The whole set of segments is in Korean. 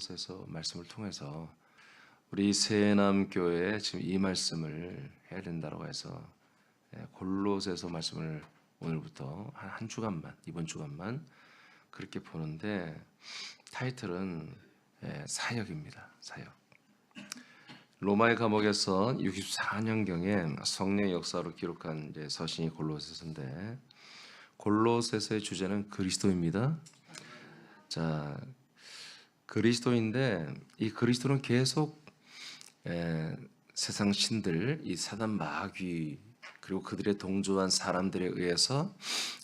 골로새서 말씀을 통해서 우리 새남교회에 지금 이 말씀을 해야 된다고 해서 골로새서 말씀을 오늘부터 한 주간만, 이번 주간만 그렇게 보는데, 타이틀은 사역입니다. 사역. 로마의 감옥에서 64년경에 성령의 역사로 기록한 서신이 골로새서인데, 골로새서의 주제는 그리스도입니다. 자, 그리스도인데 이 그리스도는 계속 세상 신들, 이 사단 마귀 그리고 그들의 동조한 사람들에 의해서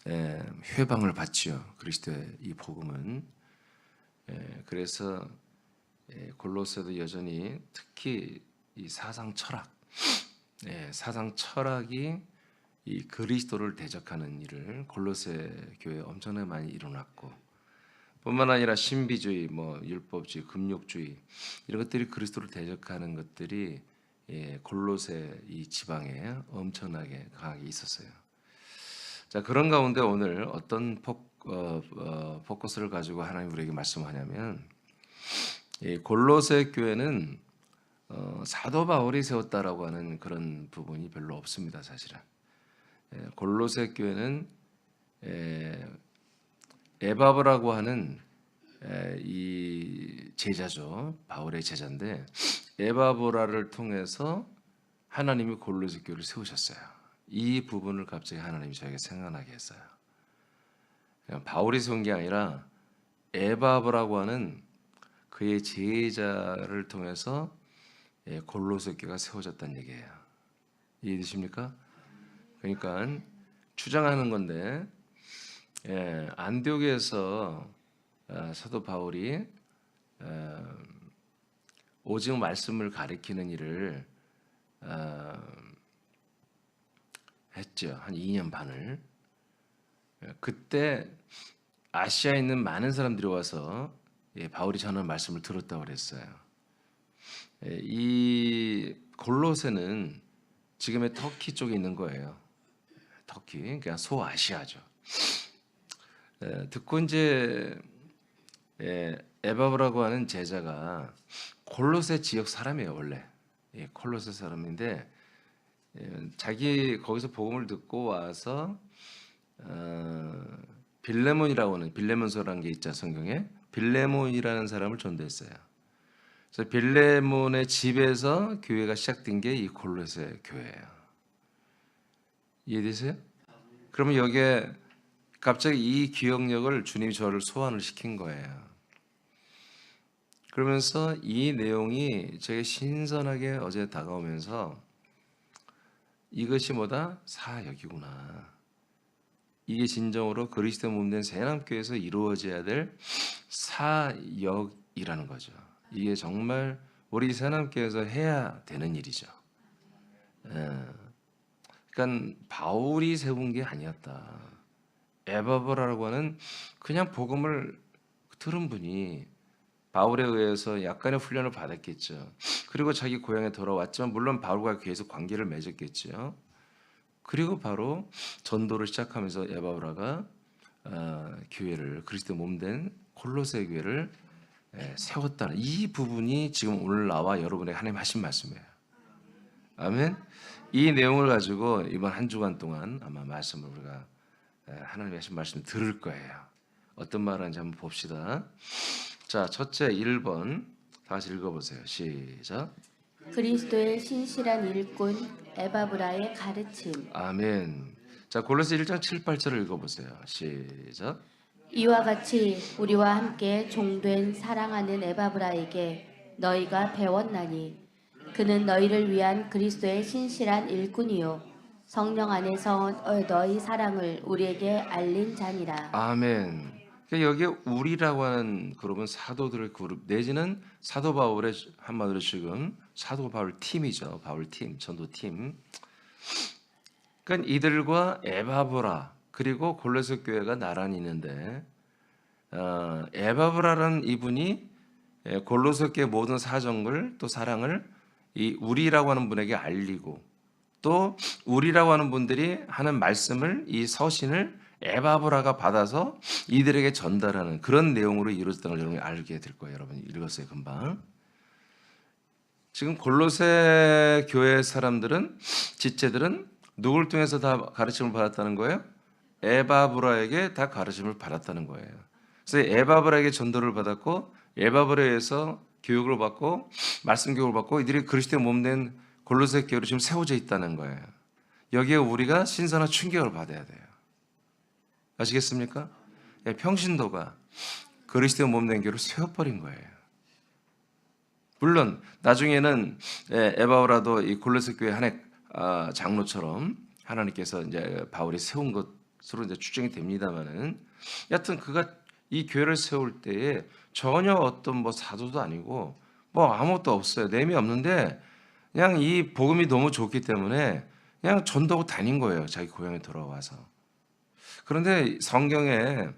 회방을 받지요. 그리스도의 이 복음은. 그래서 골로새도 여전히 특히 이 사상 철학, 사상 철학이 이 그리스도를 대적하는 일을 골로새 교회에 엄청나게 많이 일어났고, 뿐만 아니라 신비주의, 율법주의, 금욕주의 이런 것들이 그리스도를 대적하는 것들이 골로새 이 지방에 엄청나게 강하게 있었어요. 자, 그런 가운데 오늘 어떤 포커스를 가지고 하나님 우리에게 말씀하냐면, 골로새 교회는 사도 바울이 세웠다라고 하는 그런 부분이 별로 없습니다. 사실은 골로새 교회는 에바브라고 하는 이 제자죠. 바울의 제자인데, 에바브라를 통해서 하나님이 골로새 교회를 세우셨어요. 이 부분을 갑자기 하나님이 저에게 생각나게 했어요. 바울이 세운 게 아니라 에바브라고 하는 그의 제자를 통해서 골로새 교회가 세워졌다는 얘기예요. 이해되십니까? 그러니까 주장하는 건데, 안디옥에서 사도 바울이 오직 말씀을 가리키는 일을 했죠. 한 2년 반을. 그때 아시아에 있는 많은 사람들이 와서 바울이 전하는 말씀을 들었다고 그랬어요. 이 골로새는 지금의 터키 쪽에 있는 거예요. 터키, 그러니까 소아시아죠. 듣고 이제 에바브라고 하는 제자가 골로새 지역 사람이에요. 원래 골로새 사람인데, 자기 거기서 복음을 듣고 와서 빌레몬이라고 하는, 빌레몬서라는 게 있죠. 성경에 빌레몬이라는 사람을 전도했어요. 그래서 빌레몬의 집에서 교회가 시작된 게 이 골로새 교회예요. 이해되세요? 그러면 여기에 갑자기 이 기억력을 주님이 저를 소환을 시킨 거예요. 그러면서 이 내용이 제게 신선하게 어제 다가오면서, 이것이 뭐다? 사역이구나. 이게 진정으로 그리스도 몸된 새남교회에서 이루어져야 될 사역이라는 거죠. 이게 정말 우리 새남교회에서 해야 되는 일이죠. 그러니까 바울이 세운 게 아니었다. 에바브라라고 하는 그냥 복음을 들은 분이 바울에 의해서 약간의 훈련을 받았겠죠. 그리고 자기 고향에 돌아왔지만 물론 바울과 계속 관계를 맺었겠죠. 그리고 바로 전도를 시작하면서 에바브라가 교회를, 그리스도 몸된 골로새 교회를 세웠다는 이 부분이 지금 오늘 나와 여러분에게 하나님 하신 말씀이에요. 아멘. 이 내용을 가지고 이번 한 주간 동안 아마 말씀을 우리가 하나님이 하신 말씀 들을 거예요. 어떤 말하는지 한번 봅시다. 자, 첫째 1번 다 같이 읽어보세요. 시작. 그리스도의 신실한 일꾼 에바브라의 가르침. 아멘. 자, 골로새 1장 7, 8절을 읽어보세요. 시작. 이와 같이 우리와 함께 종된 사랑하는 에바브라에게 너희가 배웠나니 그는 너희를 위한 그리스도의 신실한 일꾼이요 성령 안에서 너희 사랑을 우리에게 알린 자니라. 아멘. 그러니까 여기에 우리라고 하는 그룹은 사도들의 그룹 내지는 사도 바울의, 한마디로 지금 사도 바울 팀이죠. 바울 팀, 전도 팀. 그러니까 이들과 에바브라 그리고 골로새 교회가 나란히 있는데, 에바브라라는 이분이 골로새 교회 모든 사정을, 또 사랑을 이 우리라고 하는 분에게 알리고, 또 우리라고 하는 분들이 하는 말씀을, 이 서신을 에바브라가 받아서 이들에게 전달하는 그런 내용으로 이루어졌다는 걸 여러분이 알게 될 거예요. 여러분 읽었어요 금방. 지금 골로새 교회 사람들은 지체들은 누굴 통해서 다 가르침을 받았다는 거예요? 에바브라에게 다 가르침을 받았다는 거예요. 그래서 에바브라에게 전도를 받았고 에바브라에서 교육을 받고 말씀 교육을 받고 이들이 그리스도의 몸된 골로새 교회로 지금 세워져 있다는 거예요. 여기에 우리가 신선한 충격을 받아야 돼요. 아시겠습니까? 평신도가 그리스도의 몸된 교회로 세워버린 거예요. 물론 나중에는 에바브라도 이 골로새 교회 한해 장로처럼 하나님께서 이제 바울이 세운 것으로 이제 추정이 됩니다만은, 여하튼 그가 이 교회를 세울 때에 전혀 어떤 뭐 사도도 아니고 뭐 아무것도 없어요. 내미 없는데 그냥 이 복음이 너무 좋기 때문에 그냥 전도하고 다닌 거예요. 자기 고향에 돌아와서. 그런데 성경에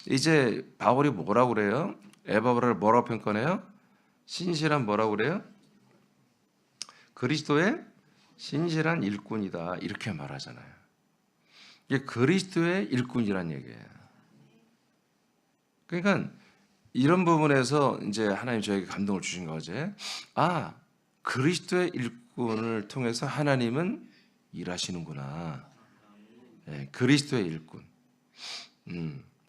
이제 바울이 뭐라고 그래요? 에바브라를 뭐라고 평가해요? 신실한 뭐라고 그래요? 그리스도의 신실한 일꾼이다 이렇게 말하잖아요. 이게 그리스도의 일꾼이란 얘기예요. 그러니까 이런 부분에서 이제 하나님 저에게 감동을 주신 거지. 그리스도의 일꾼을 통해서 하나님은 일하시는구나. 그리스도의 일꾼.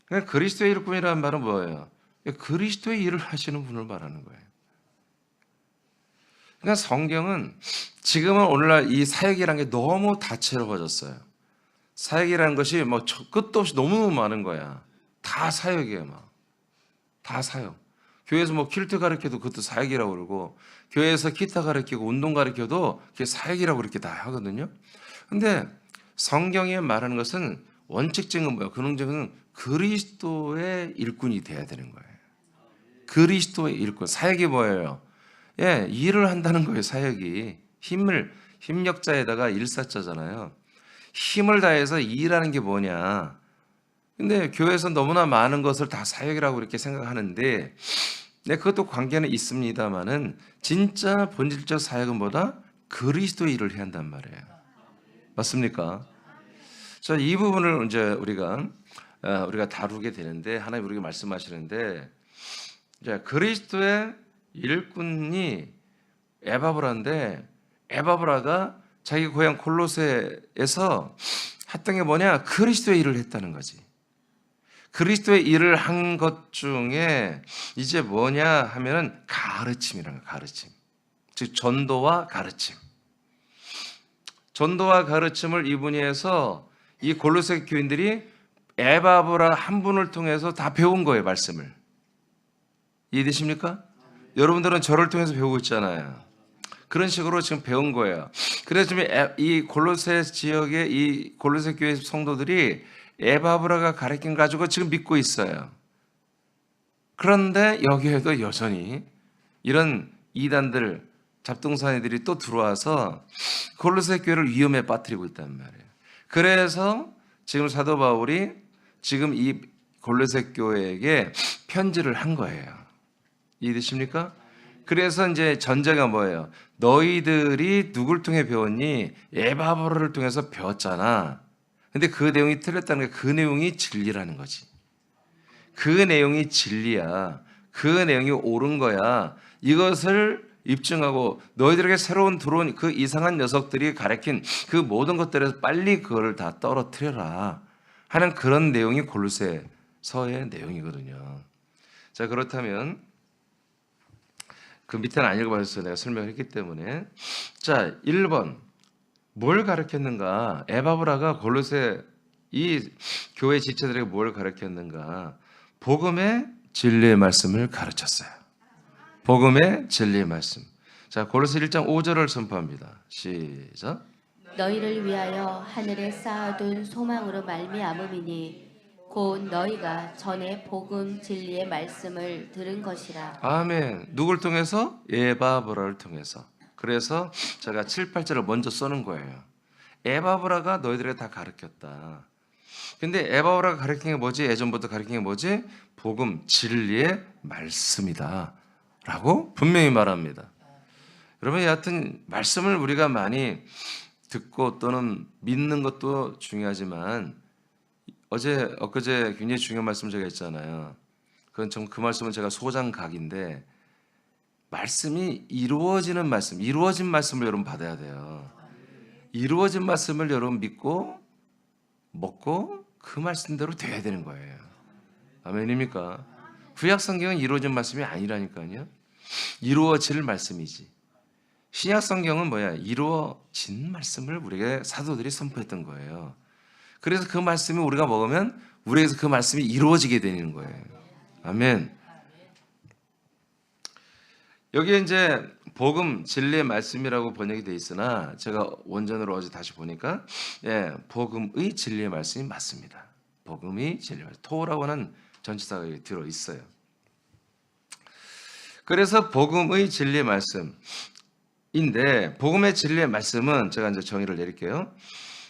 그러니까 그리스도의 일꾼이라는 말은 뭐예요? 그리스도의 일을 하시는 분을 말하는 거예요. 그러니까 성경은 지금은 오늘날 이 사역이라는 게 너무 다채로워졌어요. 사역이라는 것이 뭐 끝도 없이 너무 많은 거야. 다 사역이에요, 막. 다 사역. 교회에서 뭐 퀼트 가르쳐도 그것도 사역이라고 그러고, 교회에서 기타 가르치고 운동 가르쳐도 그게 사역이라고 그렇게 다 하거든요. 근데 성경에 말하는 것은 원칙적인 건 뭐예요? 근원적인 그리스도의 일꾼이 돼야 되는 거예요. 그리스도의 일꾼. 사역이 뭐예요? 일을 한다는 거예요. 사역이 힘력자에다가 일사자잖아요. 힘을 다해서 일하는 게 뭐냐? 근데 교회에서 너무나 많은 것을 다 사역이라고 이렇게 생각하는데, 그것도 관계는 있습니다만은 진짜 본질적 사역은 뭐다? 그리스도의 일을 해야 한단 말이에요. 맞습니까? 자, 이 부분을 이제 우리가 다루게 되는데, 하나님 우리에게 말씀하시는데, 이제 그리스도의 일꾼이 에바브라인데, 에바브라가 자기 고향 골로새에서 했던 게 뭐냐? 그리스도의 일을 했다는 거지. 그리스도의 일을 한 것 중에 이제 뭐냐 하면은 가르침이라는 거예요. 가르침. 즉 전도와 가르침. 전도와 가르침을 이분이 해서 이 골로새 교인들이 에바브라 한 분을 통해서 다 배운 거예요. 말씀을. 이해되십니까? 여러분들은 저를 통해서 배우고 있잖아요. 그런 식으로 지금 배운 거예요. 그래서 지금 이 골로새 지역의 이 골로새 교회 성도들이 에바브라가 가르친 가지고 지금 믿고 있어요. 그런데 여기에도 여전히 이런 이단들, 잡동사니들이 또 들어와서 골로새 교회를 위험에 빠뜨리고 있단 말이에요. 그래서 지금 사도 바울이 지금 이 골로새 교회에게 편지를 한 거예요. 이해되십니까? 그래서 이제 전제가 뭐예요? 너희들이 누굴 통해 배웠니? 에바브라를 통해서 배웠잖아. 근데 그 내용이 틀렸다는 게 그 내용이 진리라는 거지. 그 내용이 진리야. 그 내용이 옳은 거야. 이것을 입증하고 너희들에게 새로운 들어온 그 이상한 녀석들이 가르친 그 모든 것들에서 빨리 그거를 다 떨어뜨려라 하는 그런 내용이 골로새서의 내용이거든요. 자, 그렇다면 그 밑에는 안 읽어봐서 내가 설명을 했기 때문에, 자, 1번 뭘 가르쳤는가? 에바브라가 골로새 이 교회 지체들에게 뭘 가르쳤는가? 복음의 진리의 말씀을 가르쳤어요. 복음의 진리의 말씀. 자, 골로새 1장 5절을 선포합니다. 시작. 너희를 위하여 하늘에 쌓아둔 소망으로 말미암음이니 곧 너희가 전에 복음 진리의 말씀을 들은 것이라. 아멘. 누굴 통해서? 에바브라를 통해서. 그래서 제가 7, 8절을 먼저 써는 거예요. 에바브라가 너희들에게 다 가르쳤다. 근데 에바브라가 가르친 게 뭐지? 예전부터 가르친 게 뭐지? 복음, 진리의 말씀이다 라고 분명히 말합니다. 여러분, 여하튼 말씀을 우리가 많이 듣고 또는 믿는 것도 중요하지만 엊그제 굉장히 중요한 말씀 제가 했잖아요. 그 말씀은 제가 소장각인데 말씀이 이루어지는 말씀, 이루어진 말씀을 여러분 받아야 돼요. 이루어진 말씀을 여러분 믿고 먹고 그 말씀대로 돼야 되는 거예요. 아멘입니까? 구약 성경은 이루어진 말씀이 아니라니까요. 이루어질 말씀이지. 신약 성경은 뭐야? 이루어진 말씀을 우리에게 사도들이 선포했던 거예요. 그래서 그 말씀이 우리가 먹으면 우리에게서 그 말씀이 이루어지게 되는 거예요. 아멘. 여기에 이제 복음 진리의 말씀이라고 번역이 돼 있으나 제가 원전으로 어제 다시 보니까 복음의 진리의 말씀이 맞습니다. 복음이 진리의 말씀. 토라고 하는 전치사가 여기 들어 있어요. 그래서 복음의 진리의 말씀인데 복음의 진리의 말씀은 제가 이제 정의를 내릴게요.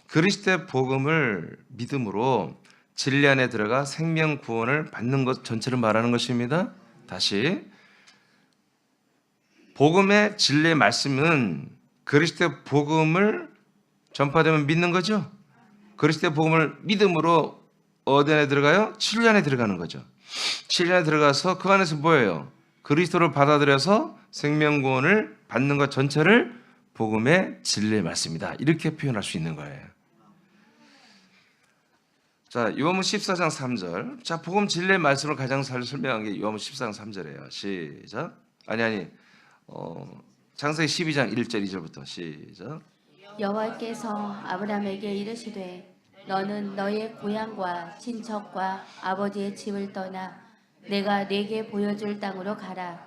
그리스도의 복음을 믿음으로 진리 안에 들어가 생명 구원을 받는 것 전체를 말하는 것입니다. 다시 복음의 진리의 말씀은 그리스도의 복음을 전파되면 믿는 거죠. 그리스도의 복음을 믿음으로 어디 안에 들어가요? 진리 안에 들어가는 거죠. 진리 안에 들어가서 그 안에서 뭐예요? 그리스도를 받아들여서 생명 구원을 받는 것 전체를 복음의 진리의 말씀이다. 이렇게 표현할 수 있는 거예요. 자, 요한복음 14장 3절. 자, 복음 진리의 말씀을 가장 잘 설명한 게 요한복음 14장 3절이에요. 시작. 창세기 12장 1절 2절부터 시작. 여호와께서 아브라함에게 이르시되 너는 너의 고향과 친척과 아버지의 집을 떠나 내가 네게 보여줄 땅으로 가라.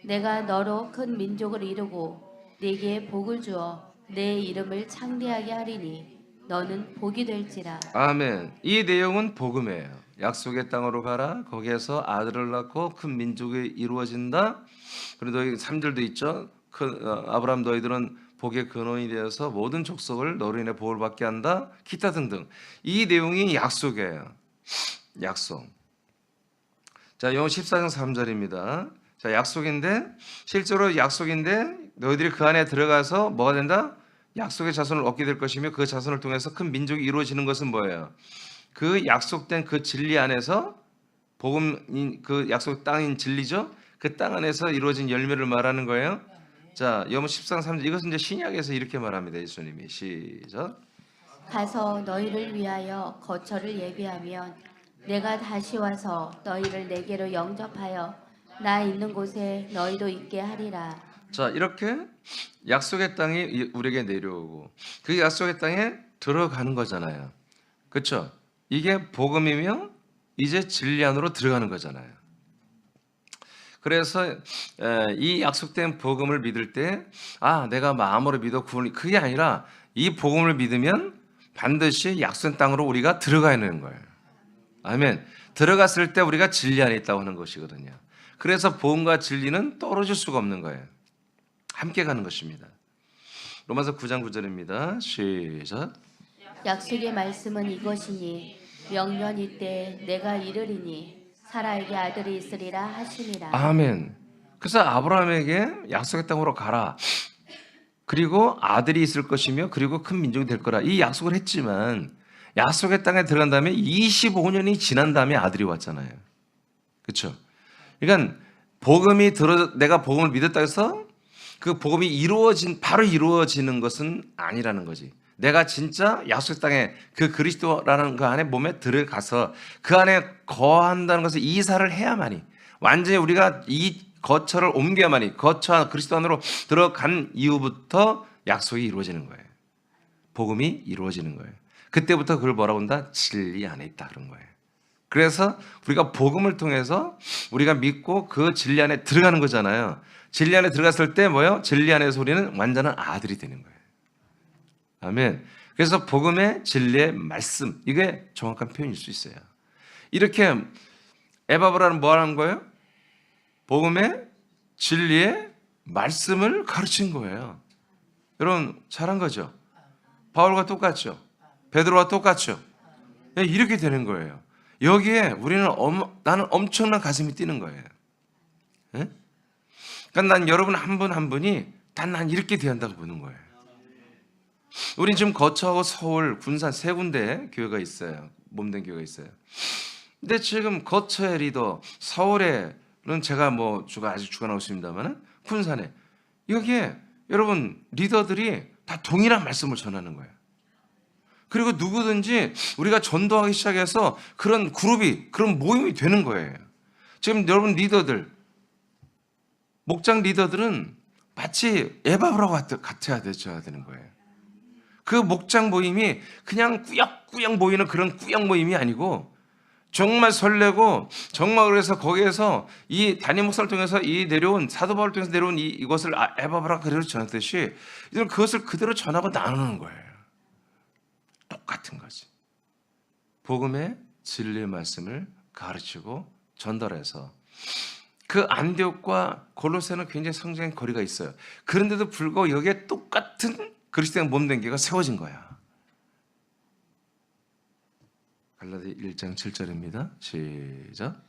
내가 너로 큰 민족을 이루고 네게 복을 주어 내 이름을 창대하게 하리니 너는 복이 될지라. 아멘. 이 내용은 복음이에요. 약속의 땅으로 가라. 거기에서 아들을 낳고 큰 민족이 이루어진다. 그리고 여기 3절도 있죠. 아브라함 너희들은 복의 근원이 되어서 모든 족속을 너로 인해 복을 받게 한다. 기타 등등. 이 내용이 약속이에요. 약속. 자, 요한 14장 3절입니다. 자, 약속인데 실제로 약속인데 너희들이 그 안에 들어가서 뭐가 된다? 약속의 자손을 얻게 될 것이며 그 자손을 통해서 큰 민족이 이루어지는 것은 뭐예요? 그 약속된 그 진리 안에서 복음 그 약속 땅인 진리죠. 그 땅 안에서 이루어진 열매를 말하는 거예요. 자, 요한 14장 3절 이것은 이제 신약에서 이렇게 말합니다. 예수님이 시작. 가서 너희를 위하여 거처를 예비하면 내가 다시 와서 너희를 내게로 영접하여 나 있는 곳에 너희도 있게 하리라. 자, 이렇게 약속의 땅이 우리에게 내려오고 그 약속의 땅에 들어가는 거잖아요. 그렇죠? 이게 복음이며 이제 진리 안으로 들어가는 거잖아요. 그래서 이 약속된 복음을 믿을 때 내가 마음으로 믿어 구원이 그게 아니라 이 복음을 믿으면 반드시 약속된 땅으로 우리가 들어가야 하는 거예요. 아멘. 들어갔을 때 우리가 진리 안에 있다고 하는 것이거든요. 그래서 복음과 진리는 떨어질 수가 없는 거예요. 함께 가는 것입니다. 로마서 9장 9절입니다. 시작. 약속의 말씀은 이것이니 명년 이때 내가 이르리니 사라에게 아들이 있으리라 하시니라. 아멘. 그래서 아브라함에게 약속의 땅으로 가라. 그리고 아들이 있을 것이며 그리고 큰 민족이 될 거라. 이 약속을 했지만 약속의 땅에 들어간 다음에 25년이 지난 다음에 아들이 왔잖아요. 그렇죠? 그러니까 내가 복음을 믿었다 해서 그 복음이 바로 이루어지는 것은 아니라는 거지. 내가 진짜 약속 땅에 그 그리스도라는 그 안에 몸에 들어가서 그 안에 거한다는 것을 이사를 해야만이 완전히 우리가 이 거처를 옮겨야만이 거처 그리스도 안으로 들어간 이후부터 약속이 이루어지는 거예요. 복음이 이루어지는 거예요. 그때부터 그걸 뭐라고 한다? 진리 안에 있다 그런 거예요. 그래서 우리가 복음을 통해서 우리가 믿고 그 진리 안에 들어가는 거잖아요. 진리 안에 들어갔을 때 뭐예요? 진리 안에서 우리는 완전한 아들이 되는 거예요. 아멘. 그래서 복음의 진리의 말씀 이게 정확한 표현일 수 있어요. 이렇게 에바브라는 뭐 하는 거예요? 복음의 진리의 말씀을 가르친 거예요. 여러분 잘한 거죠? 바울과 똑같죠? 베드로와 똑같죠? 이렇게 되는 거예요. 여기에 나는 엄청난 가슴이 뛰는 거예요. 예? 그러니까 난 여러분 한 분 한 분이 난 이렇게 돼야 한다고 보는 거예요. 우린 지금 거처하고 서울, 군산 세 군데 교회가 있어요. 몸된 교회가 있어요. 근데 지금 거처의 리더, 서울에는 제가 뭐 아직 주관하고 있습니다만, 군산에 여기에 여러분 리더들이 다 동일한 말씀을 전하는 거예요. 그리고 누구든지 우리가 전도하기 시작해서 그런 그룹이, 그런 모임이 되는 거예요. 지금 여러분 리더들, 목장 리더들은 마치 에바브라고 같아야 되는 거예요. 그 목장 모임이 그냥 꾸역꾸역 모이는 그런 꾸역 모임이 아니고 정말 설레고, 정말 그래서 거기에서 이 담임 목사를 통해서 내려온 사도 바울을 통해서 내려온 이것을 에바브라 그대로 전했듯이 이들은 그것을 그대로 전하고 나누는 거예요. 똑같은 거지. 복음의 진리의 말씀을 가르치고 전달해서 그 안디옥과 골로새는 굉장히 성장의 거리가 있어요. 그런데도 불구하고 여기에 똑같은 그리스도의 몸된 교회가 세워진 거야. 갈라디 1장 7절입니다. 시작.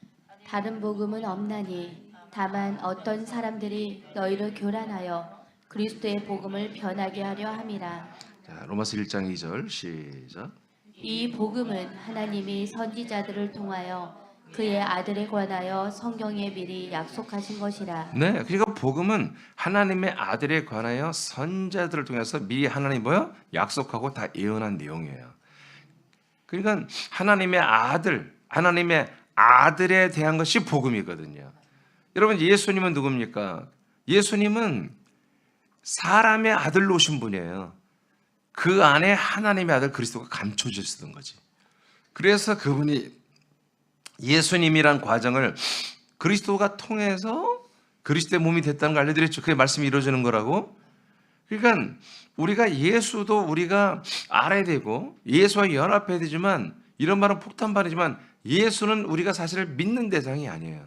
다른 복음은 없나니 다만 어떤 사람들이 너희를 교란하여 그리스도의 복음을 변하게 하려 함이라. 자, 로마서 1장 2절 시작. 이 복음은 하나님이 선지자들을 통하여 그의 아들에 관하여 성경에 미리 약속하신 것이라. 네, 그러니까 복음은 하나님의 아들에 관하여 선지자들을 통해서 미리 하나님이 약속하고 다 예언한 내용이에요. 그러니까 하나님의 아들에 대한 것이 복음이거든요. 여러분, 예수님은 누굽니까? 예수님은 사람의 아들로 오신 분이에요. 그 안에 하나님의 아들 그리스도가 감춰져 있었던 거지. 그래서 그분이 예수님이란 과정을 그리스도가 통해서 그리스도의 몸이 됐다는 걸 알려드렸죠. 그게 말씀이 이루어지는 거라고. 그러니까 우리가 예수도 우리가 알아야 되고 예수와 연합해야 되지만, 이런 말은 폭탄발이지만 예수는 우리가 사실 믿는 대상이 아니에요.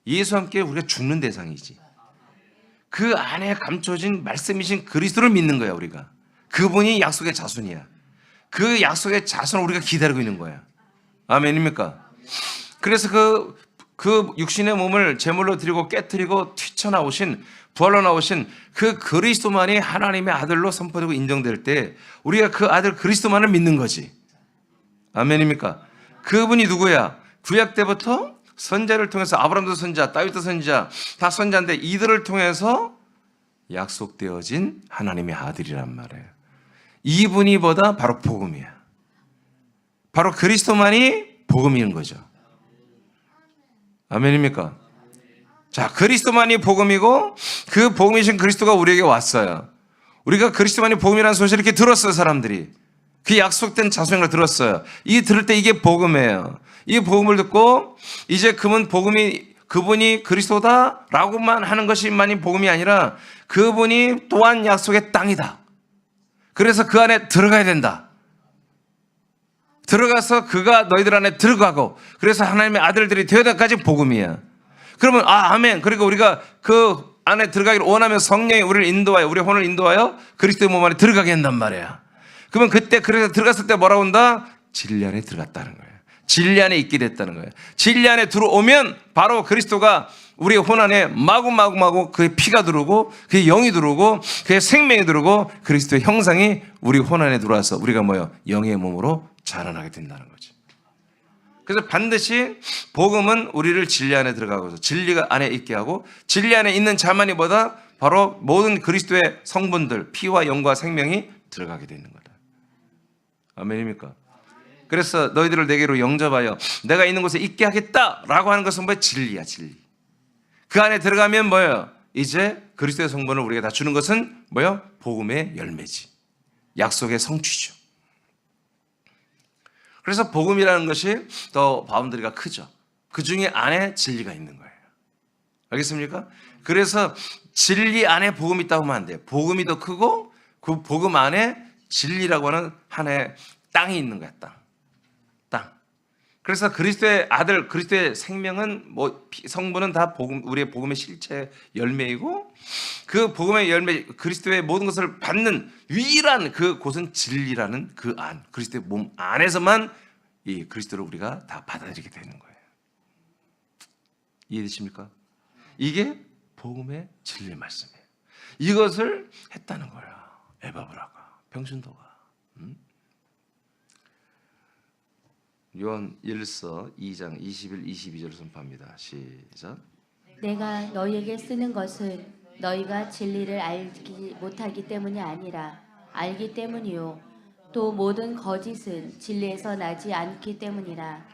예수와 함께 우리가 죽는 대상이지. 그 안에 감춰진 말씀이신 그리스도를 믿는 거야. 우리가 그분이 약속의 자손이야. 그 약속의 자손을 우리가 기다리고 있는 거야. 아멘입니까? 그래서 그 육신의 몸을 제물로 드리고 깨뜨리고 튀쳐나오신, 부활로 나오신 그 그리스도만이 하나님의 아들로 선포되고 인정될 때 우리가 그 아들 그리스도만을 믿는 거지. 아멘입니까? 그분이 누구야? 구약 때부터 선자를 통해서, 아브라함도 선자, 다윗도 선자, 다 선자인데 이들을 통해서 약속되어진 하나님의 아들이란 말이에요. 이분이 보다 바로 복음이야. 바로 그리스도만이 복음인 거죠. 아멘입니까? 자, 그리스도만이 복음이고 그 복음이신 그리스도가 우리에게 왔어요. 우리가 그리스도만이 복음이라는 소식을 이렇게 들었어요. 사람들이 그 약속된 자손을 들었어요. 이 들을 때 이게 복음이에요. 이 복음을 듣고 이제 그분이 그리스도다라고만 하는 것이만이 복음이 아니라 그분이 또한 약속의 땅이다. 그래서 그 안에 들어가야 된다. 들어가서 그가 너희들 안에 들어가고, 그래서 하나님의 아들들이 되어다까지 복음이야. 그러면 아멘. 그리고 우리가 그 안에 들어가기를 원하면 성령이 우리를 인도하여, 우리 혼을 인도하여 그리스도의 몸 안에 들어가게 한단 말이야. 그러면 그때 그래서 들어갔을 때 뭐라고 한다? 진리 안에 들어갔다는 거예요. 진리 안에 있게 됐다는 거예요. 진리 안에 들어오면 바로 그리스도가 우리 혼 안에 마구 그의 피가 들어오고 그의 영이 들어오고 그의 생명이 들어오고 그리스도의 형상이 우리 혼 안에 들어와서 우리가 영의 몸으로 자라나게 된다는 거죠. 그래서 반드시 복음은 우리를 진리 안에 들어가고서 진리가 안에 있게 하고, 진리 안에 있는 자만이 바로 모든 그리스도의 성분들, 피와 영과 생명이 들어가게 되는 거다. 아멘입니까? 그래서 너희들을 내게로 영접하여 내가 있는 곳에 있게 하겠다라고 하는 것은 진리야, 진리. 그 안에 들어가면 이제 그리스도의 성분을 우리가 다 주는 것은 복음의 열매지. 약속의 성취죠. 그래서 복음이라는 것이 더 바운더리가 크죠. 그 중에 안에 진리가 있는 거예요. 알겠습니까? 그래서 진리 안에 복음이 있다고 하면 안 돼요. 복음이 더 크고 그 복음 안에 진리라고 하는 하나의 땅이 있는 거야. 땅. 그래서 그리스도의 아들, 그리스도의 생명은 성분은 다 우리의 복음의 실체 열매이고, 그 복음의 열매, 그리스도의 모든 것을 받는 유일한 그 곳은 진리라는 그 안, 그리스도의 몸 안에서만 이 그리스도를 우리가 다 받아들이게 되는 거예요. 이해되십니까? 이게 복음의 진리 말씀이에요. 이것을 했다는 거예요. 에바브라가 평신도가. 요한 1서 2장 21, 22절 선포합니다. 시작. 내가 너희에게 쓰는 것은 너희가 진리를 알지 못하기 때문이 아니라 알기 때문이요 또 모든 거짓은 진리에서 나지 않기 때문이라.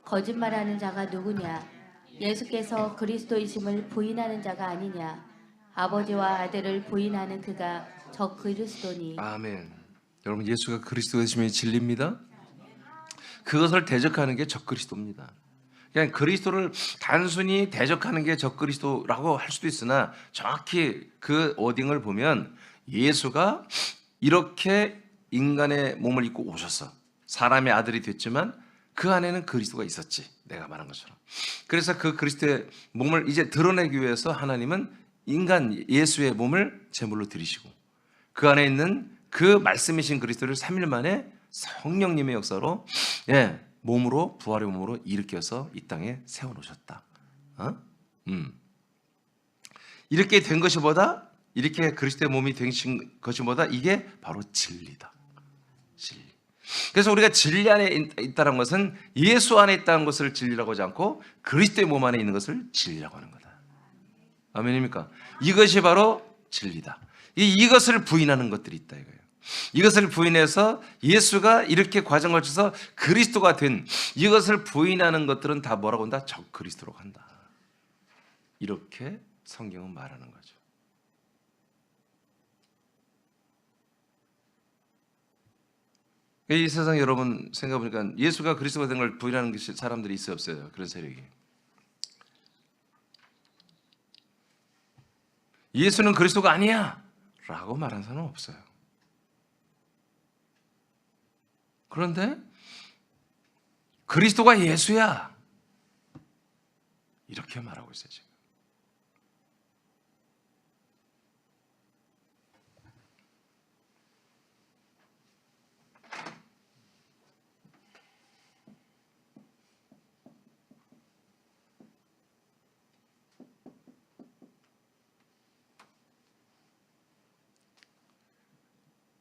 거짓말하는 자가 누구냐? 예수께서 그리스도이심을 부인하는 자가 아니냐? 아버지와 아들을 부인하는 그가 저 그리스도니. 아멘. 여러분, 예수가 그리스도이심이 진리입니다. 그것을 대적하는 게 적그리스도입니다. 그냥 그리스도를 단순히 대적하는 게 적그리스도라고 할 수도 있으나 정확히 그 워딩을 보면 예수가 이렇게 인간의 몸을 입고 오셔서 사람의 아들이 됐지만 그 안에는 그리스도가 있었지, 내가 말한 것처럼. 그래서 그 그리스도의 몸을 이제 드러내기 위해서 하나님은 인간 예수의 몸을 제물로 드리시고 그 안에 있는 그 말씀이신 그리스도를 3일 만에 성령님의 역사로 몸으로, 부활의 몸으로 일으켜서 이 땅에 세워놓으셨다. 이렇게 된 것이보다, 이렇게 그리스도의 몸이 된 것이보다 이게 바로 진리다. 진리. 그래서 우리가 진리 안에 있다는 것은 예수 안에 있다는 것을 진리라고 하지 않고 그리스도의 몸 안에 있는 것을 진리라고 하는 거다. 아멘입니까? 이것이 바로 진리다. 이것을 부인하는 것들이 있다 이거예요. 이것을 부인해서 예수가 이렇게 과정을 거쳐서 그리스도가 된 이것을 부인하는 것들은 다 뭐라고 한다? 적그리스도라고 한다. 이렇게 성경은 말하는 거죠. 이 세상 여러분 생각해보니까 예수가 그리스도가 된 걸 부인하는 사람들이 있어요, 없어요? 그런 세력이. 예수는 그리스도가 아니야 라고 말하는 사람은 없어요. 그런데 그리스도가 예수야 이렇게 말하고 있어요 지금.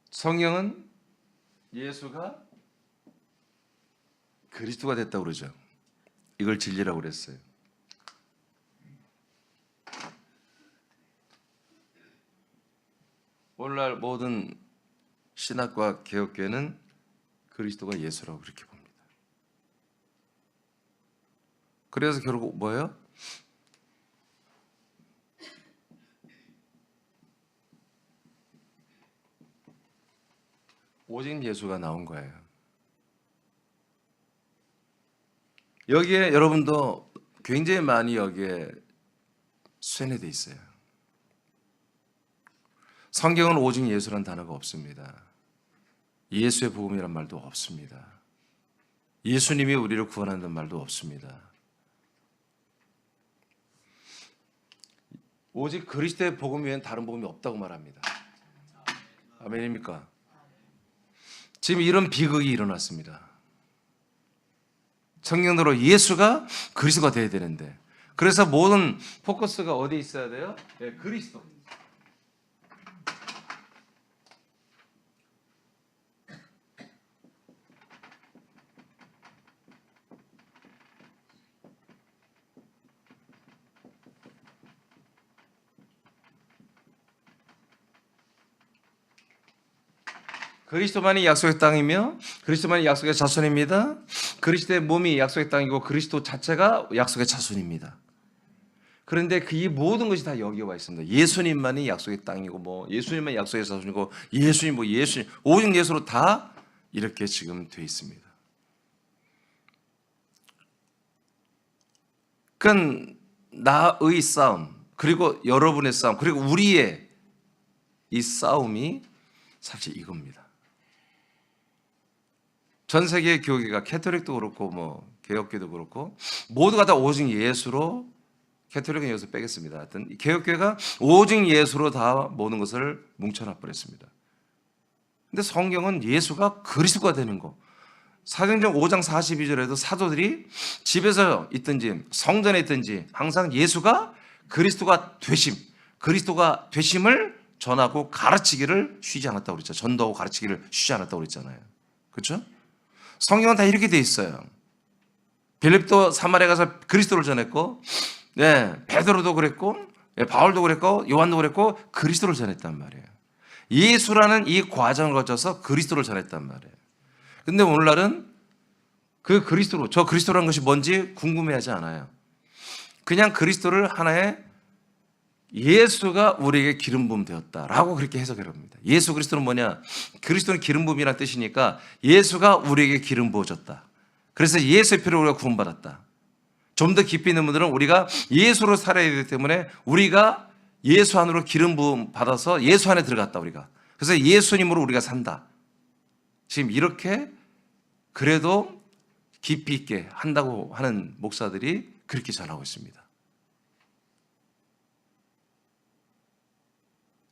성경은 예수가 그리스도가 됐다고 그러죠. 이걸 진리라고 그랬어요. 오늘날 모든 신학과 개혁교회는 그리스도가 예수라고 그렇게 봅니다. 그래서 결국 뭐예요? 오직 예수가 나온 거예요. 여기에 여러분도 굉장히 많이 여기에 쇠뇌되어 있어요. 성경은 오직 예수란 단어가 없습니다. 예수의 복음이란 말도 없습니다. 예수님이 우리를 구원한다는 말도 없습니다. 오직 그리스도의 복음 외엔 다른 복음이 없다고 말합니다. 아멘입니까? 지금 이런 비극이 일어났습니다. 성경대로 예수가 그리스도가 되어야 되는데, 그래서 모든 포커스가 어디에 있어야 돼요? 네, 그리스도. 그리스도만이 약속의 땅이며 그리스도만이 약속의 자손입니다. 그리스도의 몸이 약속의 땅이고 그리스도 자체가 약속의 자손입니다. 그런데 이 모든 것이 다 여기에 와 있습니다. 예수님만이 약속의 땅이고 뭐 예수님만이 약속의 자손이고 예수님 뭐 예수님 오직 예수로 다 이렇게 지금 돼 있습니다. 그건 나의 싸움, 그리고 여러분의 싸움, 그리고 우리의 이 싸움이 사실 이겁니다. 전 세계 교회가 캐톨릭도 그렇고 뭐 개혁교도 그렇고 모두가 다 오직 예수로, 캐톨릭은 여기서 빼겠습니다. 하여튼 개혁교회가 오직 예수로 다 모든 것을 뭉쳐놔 버렸습니다. 근데 성경은 예수가 그리스도가 되는 거, 사도행전 5장 42절에도 사도들이 집에서 있든지 성전에 있든지 항상 예수가 그리스도가 되심, 그리스도가 되심을 전하고 가르치기를 쉬지 않았다고 그랬죠. 전도하고 가르치기를 쉬지 않았다고 그랬잖아요. 그렇죠? 성경은 다 이렇게 돼 있어요. 빌립도 사마리아 가서 그리스도를 전했고, 베드로도 그랬고, 바울도 그랬고, 요한도 그랬고, 그리스도를 전했단 말이에요. 예수라는 이 과정을 거쳐서 그리스도를 전했단 말이에요. 근데 오늘날은 그 그리스도로, 저 그리스도라는 것이 뭔지 궁금해하지 않아요. 그냥 그리스도를 하나의 예수가 우리에게 기름 부음 되었다라고 그렇게 해석을 합니다. 예수 그리스도는 뭐냐? 그리스도는 기름 부음이라는 뜻이니까 예수가 우리에게 기름 부어졌다. 그래서 예수의 피로 우리가 구원받았다. 좀 더 깊이 있는 분들은 우리가 예수로 살아야 되기 때문에 우리가 예수 안으로 기름 부음 받아서 예수 안에 들어갔다 우리가. 그래서 예수님으로 우리가 산다. 지금 이렇게 그래도 깊이 있게 한다고 하는 목사들이 그렇게 전하고 있습니다.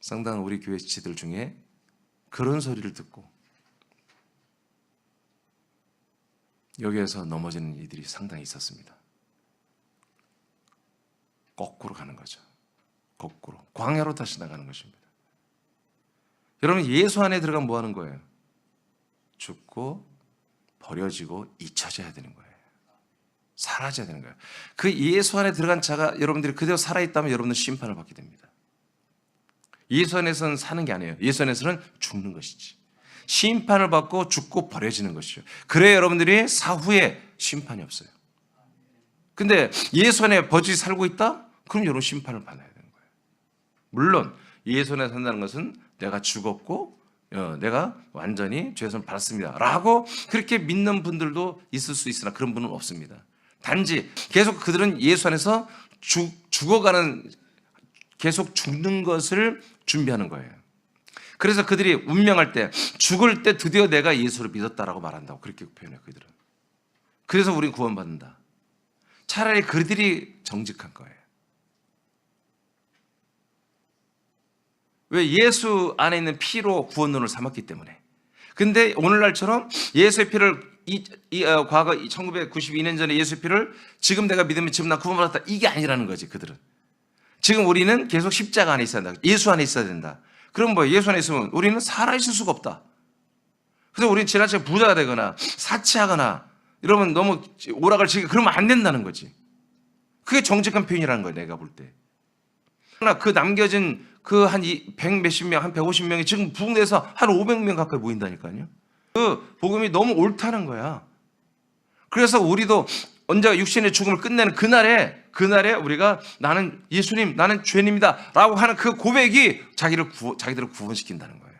상당한 우리 교회 지들 중에 그런 소리를 듣고 여기에서 넘어지는 이들이 상당히 있었습니다. 거꾸로 가는 거죠. 거꾸로. 광야로 다시 나가는 것입니다. 여러분, 예수 안에 들어가면 뭐 하는 거예요? 죽고 버려지고 잊혀져야 되는 거예요. 사라져야 되는 거예요. 그 예수 안에 들어간 자가 여러분들이 그대로 살아있다면 여러분은 심판을 받게 됩니다. 예수 안에서는 사는 게 아니에요. 예수 안에서는 죽는 것이지. 심판을 받고 죽고 버려지는 것이죠. 그래야 여러분들이 사후에 심판이 없어요. 근데 예수 안에 버젓이 살고 있다? 그럼 여러분 심판을 받아야 되는 거예요. 물론 예수 안에 산다는 것은 내가 죽었고 내가 완전히 죄에서 받았습니다 라고 그렇게 믿는 분들도 있을 수 있으나 그런 분은 없습니다. 단지 계속 그들은 예수 안에서 죽어가는, 계속 죽는 것을 준비하는 거예요. 그래서 그들이 운명할 때, 죽을 때 드디어 내가 예수를 믿었다라고 말한다고 그렇게 표현해요. 그들은. 그래서 우리는 구원받는다. 차라리 그들이 정직한 거예요. 왜? 예수 안에 있는 피로 구원론을 삼았기 때문에. 근데 오늘날처럼 예수의 피를 과거 1992년 전에 예수의 피를 지금 내가 믿으면 지금 나 구원받았다, 이게 아니라는 거지. 그들은 지금 우리는 계속 십자가 안에 있어야 된다. 예수 안에 있어야 된다. 그럼 뭐 예수 안에 있으면 우리는 살아있을 수가 없다. 그래서 우리는 지나치게 부자가 되거나 사치하거나 이러면 너무 오락을 즐기고 그러면 안 된다는 거지. 그게 정직한 표현이라는 거예요. 내가 볼 때. 그러나 그 남겨진 그 한 100 몇십 명, 한 150명이 지금 부흥돼서 한 500명 가까이 모인다니까요. 그 복음이 너무 옳다는 거야. 그래서 우리도 언제가 육신의 죽음을 끝내는 그날에 우리가 나는 예수님, 나는 죄인입니다 라고 하는 그 고백이 자기들을 구원시킨다는 거예요.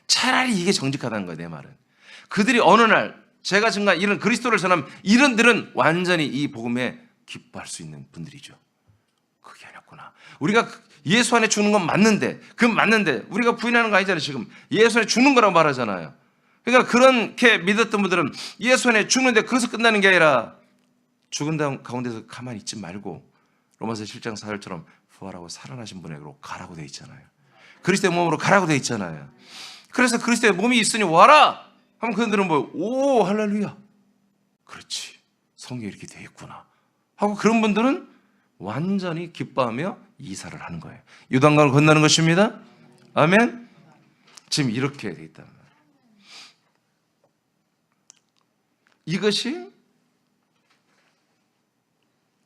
차라리 이게 정직하다는 거예요. 내 말은. 그들이 어느 날 제가 증거한 이런 그리스도를 전하면 이런들은 완전히 이 복음에 기뻐할 수 있는 분들이죠. 그게 아니었구나. 우리가 예수 안에 죽는 건 맞는데, 그건 맞는데 우리가 부인하는 거 아니잖아요. 지금 예수 안에 죽는 거라고 말하잖아요. 그러니까 그렇게 믿었던 분들은 예수 안에 죽는데 그래서 끝나는 게 아니라 죽은 다음 가운데서 가만히 있지 말고 로마서 7장 4절처럼 부활하고 살아나신 분에게로 가라고 돼 있잖아요. 그리스도의 몸으로 가라고 돼 있잖아요. 그래서 그리스도의 몸이 있으니 와라 하면 그들은 뭐, 오 할렐루야, 그렇지, 성경에 이렇게 돼 있구나 하고 그런 분들은 완전히 기뻐하며 이사를 하는 거예요. 요단강을 건너는 것입니다. 아멘. 지금 이렇게 돼 있단 말이에요. 이것이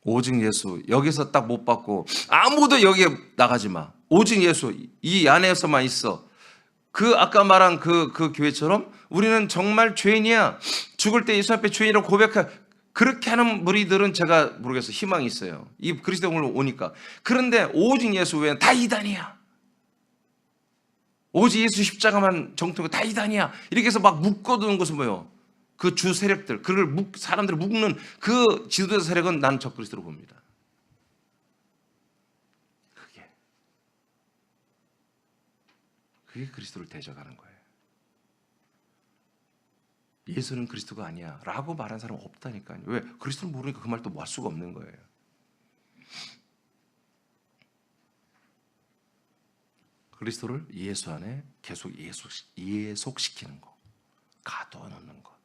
오직 예수, 여기서 딱 못 받고 아무도 여기에 나가지 마, 오직 예수 이 안에서만 있어. 그 아까 말한 그 교회처럼 우리는 정말 죄인이야, 죽을 때 예수 앞에 죄인이라고 고백해, 그렇게 하는 무리들은 제가 모르겠어요. 희망이 있어요. 이 그리스도로 오니까. 그런데 오직 예수 외에는 다 이단이야. 오직 예수 십자가만 정통이고 다 이단이야. 이렇게 해서 막 묶어두는 것은 뭐예요? 그 주 세력들, 사람들을 묶는 그 지도자 세력은 나는 적그리스도로 봅니다. 그게 그리스도를 대적하는 거예요. 예수는 그리스도가 아니야 라고 말하는 사람은 없다니까요. 왜? 그리스도를 모르니까 그 말 또 뭐 할 수가 없는 거예요. 그리스도를 예수 안에 계속 예속시키는 거, 가둬놓는 거.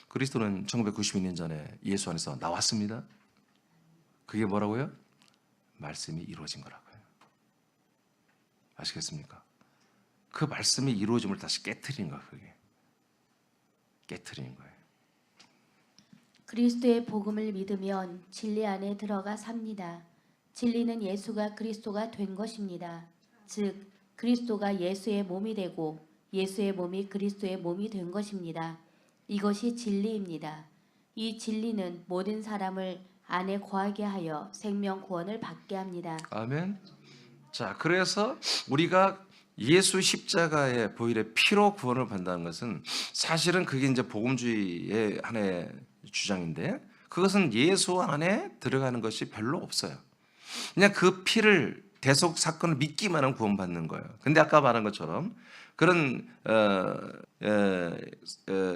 그리스도는 1992년 전에 예수 안에서 나왔습니다. 그게 뭐라고요? 말씀이 이루어진 거라고요. 아시겠습니까? 그 말씀이 이루어짐을 다시 깨트리는 거예요. 그게 깨트리는 거예요. 그리스도의 복음을 믿으면 진리 안에 들어가 삽니다. 진리는 예수가 그리스도가 된 것입니다. 즉 그리스도가 예수의 몸이 되고 예수의 몸이 그리스도의 몸이 된 것입니다. 이것이 진리입니다. 이 진리는 모든 사람을 안에 거하게 하여 생명 구원을 받게 합니다. 아멘. 자, 그래서 우리가 예수 십자가의 보혈의 피로 구원을 받는다는 것은 사실은 그게 이제 복음주의의 하나의 주장인데, 그것은 예수 안에 들어가는 것이 별로 없어요. 그냥 그 피를 대속 사건을 믿기만 하면 구원받는 거예요. 근데 아까 말한 것처럼 그런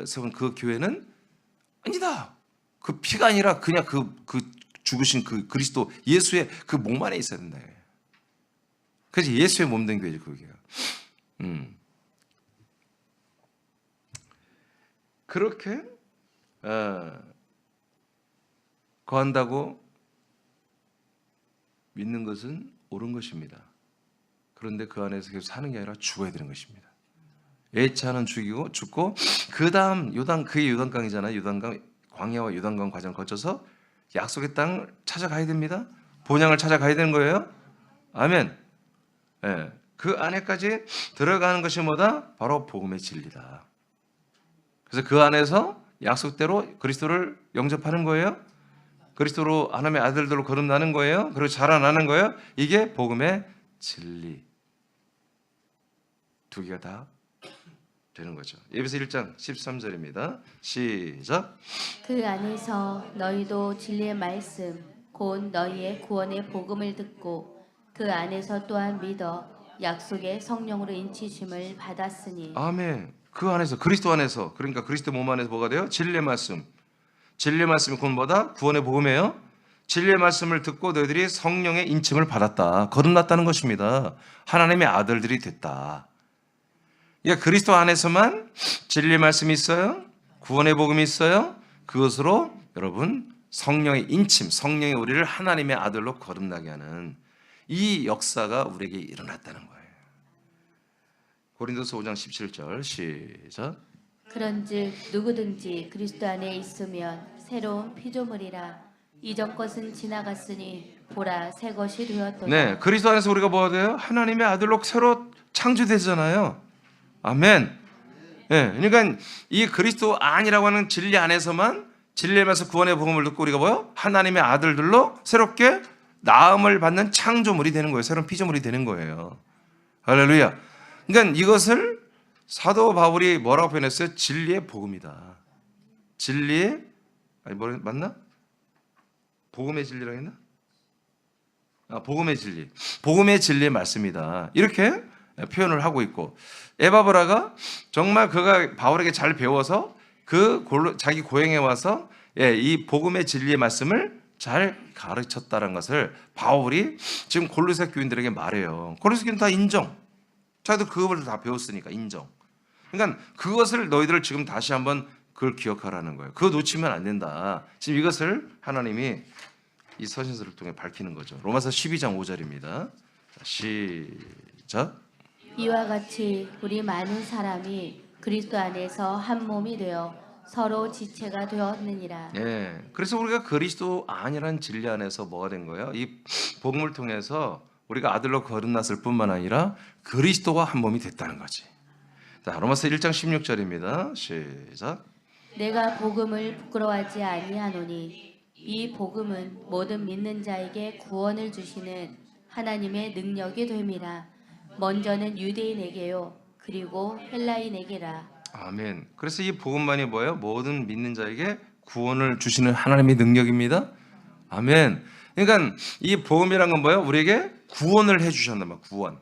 세운 그 교회는 아니다. 그 피가 아니라 그냥 그 죽으신 그 그리스도 예수의 그 몸 안에 있어야 된다. 그래서 예수의 몸 된 교회죠, 그게요. 그렇게 거한다고 믿는 것은 옳은 것입니다. 그런데 그 안에서 계속 사는 게 아니라 죽어야 되는 것입니다. 예차는 죽고 그 다음 그게 요단강이잖아요. 요단강 광야와 요단강 과정을 거쳐서 약속의 땅을 찾아가야 됩니다. 본향을 찾아가야 되는 거예요. 아멘. 예, 그 안에까지 들어가는 것이 뭐다? 바로 복음의 진리다. 그래서 그 안에서 약속대로 그리스도를 영접하는 거예요. 그리스도로 하나님의 아들들로 거듭나는 거예요. 그리고 자라나는 거예요. 이게 복음의 진리. 두 개가 다 되는 거죠. 에베소 1장 13절입니다. 시작. 그 안에서 너희도 진리의 말씀 곧 너희의 구원의 복음을 듣고 그 안에서 또한 믿어 약속의 성령으로 인치심을 받았으니. 아멘. 그 안에서 그리스도 안에서, 그러니까 그리스도 몸 안에서 뭐가 돼요? 진리의 말씀. 진리의 말씀이 곧 뭐다? 구원의 복음이에요. 진리의 말씀을 듣고 너희들이 성령의 인침을 받았다. 거듭났다는 것입니다. 하나님의 아들들이 됐다. 그러니까 그리스도 안에서만 진리의 말씀이 있어요. 구원의 복음이 있어요. 그것으로 여러분 성령의 인침, 성령이 우리를 하나님의 아들로 거듭나게 하는 이 역사가 우리에게 일어났다는 거예요. 고린도서 5장 17절 시작. 그런즉 누구든지 그리스도 안에 있으면 새로운 피조물이라 이전 것은 지나갔으니 보라 새 것이 되었도다. 네, 그리스도 안에서 우리가 뭐가 돼요? 하나님의 아들로 새로 창조되잖아요. 아멘. 네, 그러니까 이 그리스도 안이라고 하는 진리 안에서만 진리에서 구원의 복음을 듣고 우리가 뭐요? 하나님의 아들들로 새롭게 나음을 받는 창조물이 되는 거예요. 새로운 피조물이 되는 거예요. 할렐루야. 그러니까 이것을 사도 바울이 뭐라고 표현했어요? 진리의 복음이다. 진리의 맞나? 복음의 진리라고 했나? 복음의 진리. 복음의 진리의 말씀이다. 이렇게 표현을 하고 있고, 에바브라가 정말 그가 바울에게 잘 배워서 자기 고향에 와서 이 복음의 진리의 말씀을 잘 가르쳤다는 것을 바울이 지금 골로새 교인들에게 말해요. 골로새 교인은 다 인정. 자기도 그것을 다 배웠으니까 인정. 그러니까 그것을 너희들 지금 다시 한번 그걸 기억하라는 거예요. 그거 놓치면 안 된다. 지금 이것을 하나님이 이 서신서를 통해 밝히는 거죠. 로마서 12장 5절입니다. 시작. 이와 같이 우리 많은 사람이 그리스도 안에서 한 몸이 되어 서로 지체가 되었느니라. 예. 그래서 우리가 그리스도 안이라는 진리 안에서 뭐가 된 거예요? 이 복음을 통해서 우리가 아들로 거듭났을 뿐만 아니라 그리스도와 한 몸이 됐다는 거지. 자, 로마서 1장 16절입니다. 시작. 내가 복음을 부끄러워하지 아니하노니 이 복음은 모든 믿는 자에게 구원을 주시는 하나님의 능력이 됨이라. 먼저는 유대인에게요 그리고 헬라인에게라. 아멘. 그래서 이 복음만이 뭐예요? 모든 믿는 자에게 구원을 주시는 하나님의 능력입니다. 아멘. 그러니까 이 복음이란 건 뭐예요? 우리에게 구원을 해주셨단 말이에요. 구원.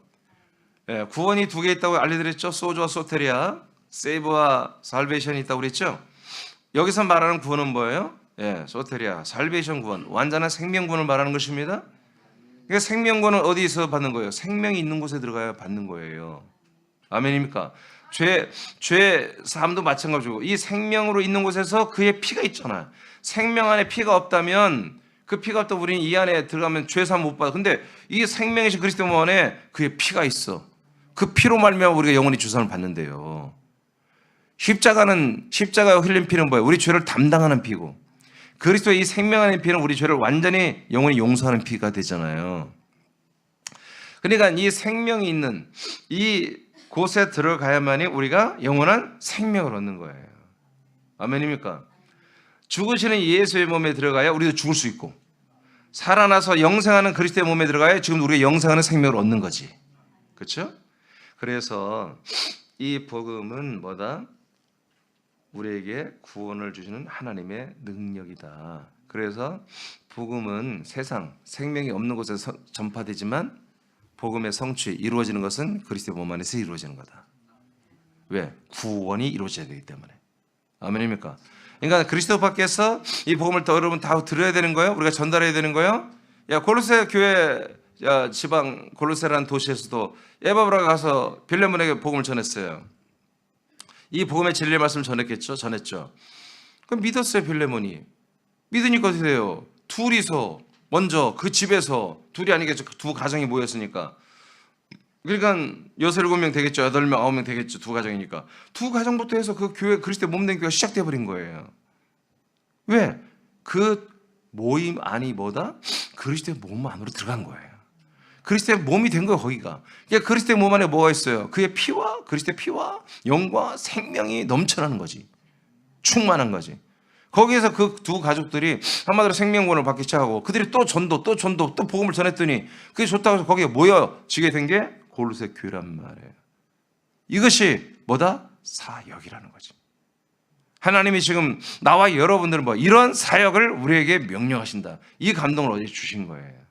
예, 구원이 두 개 있다고 알려드렸죠. 소주와 소테리아, 세이브와 살베이션이 있다고 그랬죠. 여기서 말하는 구원은 뭐예요? 예, 소테리아, 살베이션 구원, 완전한 생명 구원을 말하는 것입니다. 그러니까 생명 구원은 어디서 받는 거예요? 생명이 있는 곳에 들어가야 받는 거예요. 아멘입니까? 죄 삶도 마찬가지고 이 생명으로 있는 곳에서 그의 피가 있잖아요. 생명 안에 피가 없다면 그 피가 없다 우리는 이 안에 들어가면 죄 사함 못 받아. 근데 이 생명이신 그리스도 몸 안에 그의 피가 있어. 그 피로 말미암아 우리가 영원히 주선을 받는데요. 십자가에 흘린 피는 뭐예요? 우리 죄를 담당하는 피고, 그리스도의 이 생명 안의 피는 우리 죄를 완전히 영원히 용서하는 피가 되잖아요. 그러니까 이 생명이 있는 이 곳에 들어가야만이 우리가 영원한 생명을 얻는 거예요. 아멘입니까? 죽으시는 예수의 몸에 들어가야 우리도 죽을 수 있고, 살아나서 영생하는 그리스도의 몸에 들어가야 지금 우리가 영생하는 생명을 얻는 거지. 그렇죠? 그래서 이 복음은 뭐다? 우리에게 구원을 주시는 하나님의 능력이다. 그래서 복음은 세상 생명이 없는 곳에 전파되지만 복음의 성취 이루어지는 것은 그리스도의 몸 안에서 이루어지는 거다. 왜? 구원이 이루어져야 되기 때문에. 아멘입니까? 그러니까 그리스도 밖에서 이 복음을 더 여러분 다 들어야 되는 거예요. 우리가 전달해야 되는 거예요. 야, 골로새 교회 지방 골로새라는 도시에서도 에바브라가 가서 빌레몬에게 복음을 전했어요. 이 복음의 진리의 말씀을 전했죠. 그럼 믿었어요, 빌레몬이. 믿으니까 어떻게 돼요? 둘이서 먼저 그 집에서, 둘이 아니겠죠, 두 가정이 모였으니까. 그러니까 6, 7명 되겠죠. 8명, 9명 되겠죠. 두 가정이니까. 두 가정부터 해서 그 교회, 그리스도의 몸된 교회가 시작돼 버린 거예요. 왜? 그 모임 안이 뭐다? 그리스도의 몸 안으로 들어간 거예요. 그리스도의 몸이 된 거예요, 거기가. 그러니까 그리스도의 몸 안에 뭐가 있어요? 그의 피와, 그리스도의 피와 영과 생명이 넘쳐나는 거지. 충만한 거지. 거기에서 그 두 가족들이 한마디로 생명권을 받기 시작하고, 그들이 또 전도, 또 복음을 전했더니 그게 좋다고 해서 거기에 모여지게 된 게 골로새 교회란 말이에요. 이것이 뭐다? 사역이라는 거지. 하나님이 지금 나와 여러분들은 뭐 이런 사역을 우리에게 명령하신다. 이 감동을 어제 주신 거예요.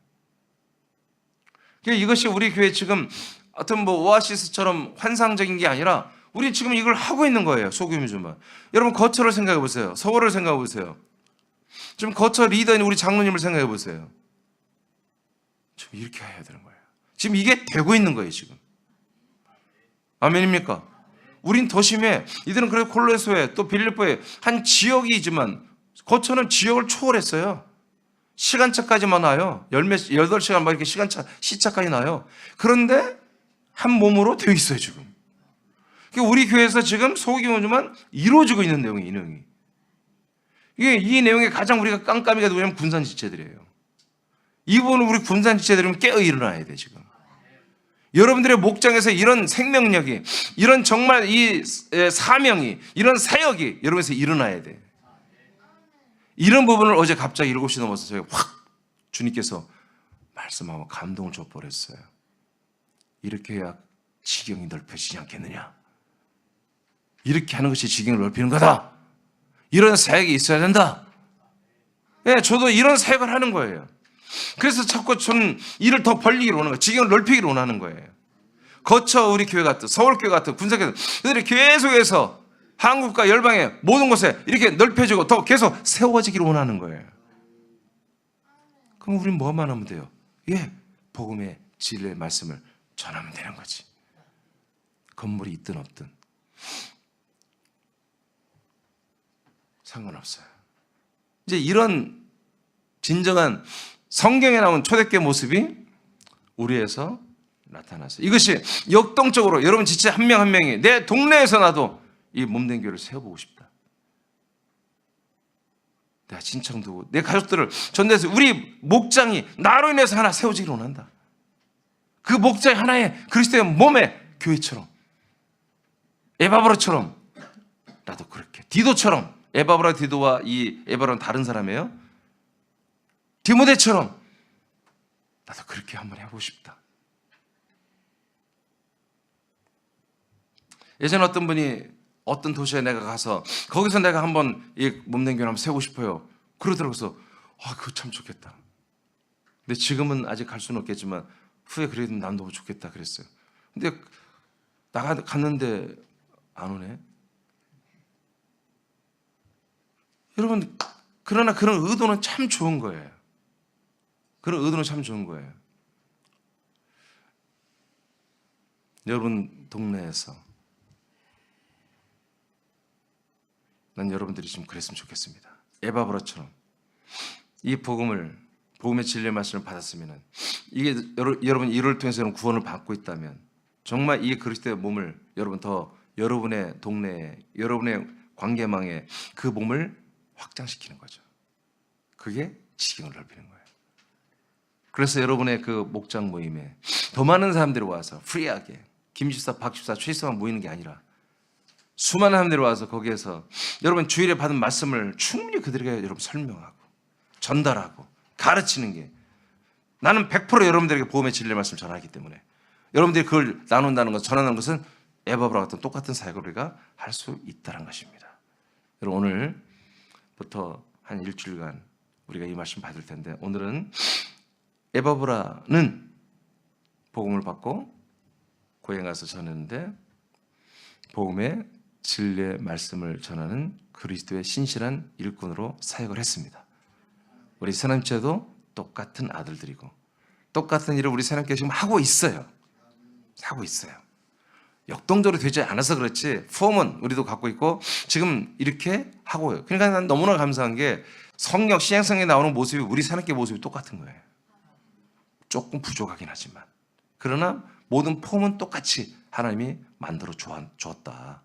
이것이 우리 교회 지금 어떤 뭐 오아시스처럼 환상적인 게 아니라 우리 지금 이걸 하고 있는 거예요. 소규모지만. 여러분 거처를 생각해 보세요. 서울을 생각해 보세요. 지금 거처 리더인 우리 장로님을 생각해 보세요. 지금 이렇게 해야 되는 거예요. 지금 이게 되고 있는 거예요, 지금. 아멘입니까? 우린 더 심해. 이들은 그래도 콜로새에 또 빌립보에 한 지역이지만 거처는 지역을 초월했어요. 시간차까지만 와요. 8시간 막 이렇게 시차까지 나요. 그런데 한 몸으로 되어 있어요, 지금. 우리 교회에서 지금 소규모지만 이루어지고 있는 내용이 이 내용이. 이 내용에 가장 우리가 깜깜이가 누구냐면 군산지체들이에요. 이 부분은 우리 군산지체들은 깨어 일어나야 돼, 지금. 여러분들의 목장에서 이런 생명력이, 이런 정말 이 사명이, 이런 사역이 여러분에서 일어나야 돼. 이런 부분을 어제 갑자기 7시 넘어서 저희가 확 주님께서 말씀하고 감동을 줘버렸어요. 이렇게 해야 지경이 넓혀지지 않겠느냐. 이렇게 하는 것이 지경을 넓히는 거다. 이런 사역이 있어야 된다. 예, 저도 이런 사역을 하는 거예요. 그래서 자꾸 저는 일을 더 벌리기를 원하는 거예요. 지경을 넓히기를 원하는 거예요. 거쳐 우리 교회 같은, 서울교회 같은, 군사교회 그들이 계속해서 한국과 열방의 모든 곳에 이렇게 넓혀지고 더 계속 세워지기를 원하는 거예요. 그럼 우리는 뭐만 하면 돼요? 복음의 진리의 말씀을 전하면 되는 거지. 건물이 있든 없든 상관없어요. 이제 이런 진정한 성경에 나온 초대교회 모습이 우리에서 나타났어요. 이것이 역동적으로 여러분 진짜 한 명 한 명이 내 동네에서 나도 이 몸된 교회를 세워보고 싶다. 내가 진청도 내 가족들을 전도해서 우리 목장이 나로 인해서 하나 세워지기를 원한다. 그 목장이 하나의 그리스도의 몸의 교회처럼, 에바브라처럼, 나도 그렇게 디도처럼, 에바브라 디도와 이 에바브라는 다른 사람이에요. 디모데처럼 나도 그렇게 한번 해보고 싶다. 예전에 어떤 분이 어떤 도시에 내가 가서 거기서 내가 한번 이 몸된 교회 한번 세우고 싶어요. 그러더라고요. 그거 참 좋겠다. 근데 지금은 아직 갈 수는 없겠지만 후에 그래도 난 너무 좋겠다 그랬어요. 근데 갔는데 안 오네. 여러분, 그러나 그런 의도는 참 좋은 거예요. 그런 의도는 참 좋은 거예요. 여러분 동네에서 난 여러분들이 좀 그랬으면 좋겠습니다. 에바브라처럼 이 복음의 진리의 말씀을 받았으면 이게 여러분 이를 통해서 구원을 받고 있다면 정말 이 그리스도의 몸을 여러분 더 여러분의 동네에 여러분의 관계망에 그 몸을 확장시키는 거죠. 그게 지경을 넓히는 거예요. 그래서 여러분의 그 목장 모임에 더 많은 사람들이 와서 프리하게 김집사, 박집사, 최집사만 모이는 게 아니라 수많은 사람들이 와서 거기에서 여러분 주일에 받은 말씀을 충분히 그들에게 여러분 설명하고 전달하고 가르치는 게, 나는 100% 여러분들에게 복음의 진리의 말씀을 전하기 때문에 여러분들이 그걸 나눈다는 것, 전하는 것은 에바브라 같은 똑같은 사역을 우리가 할 수 있다는 것입니다. 여러분 오늘부터 한 일주일간 우리가 이 말씀 받을 텐데, 오늘은 에바브라는 복음을 받고 고향에 가서 전했는데 복음의 진리의 말씀을 전하는 그리스도의 신실한 일꾼으로 사역을 했습니다. 우리 새남체도 똑같은 아들들이고 똑같은 일을 우리 새남교회 지금 하고 있어요. 하고 있어요. 역동적으로 되지 않아서 그렇지 폼은 우리도 갖고 있고 지금 이렇게 하고요. 그러니까 난 너무나 감사한 게 성경, 신약성경에 나오는 모습이 우리 새남교회 모습이 똑같은 거예요. 조금 부족하긴 하지만 그러나 모든 폼은 똑같이 하나님이 만들어 주었다.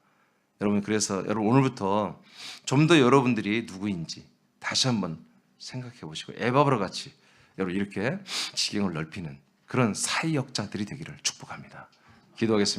여러분, 그래서 여러분 오늘부터 좀 더 여러분들이 누구인지 다시 한번 생각해 보시고 에바브라 같이 여러분 이렇게 지경을 넓히는 그런 사역자들이 되기를 축복합니다. 기도하겠습니다.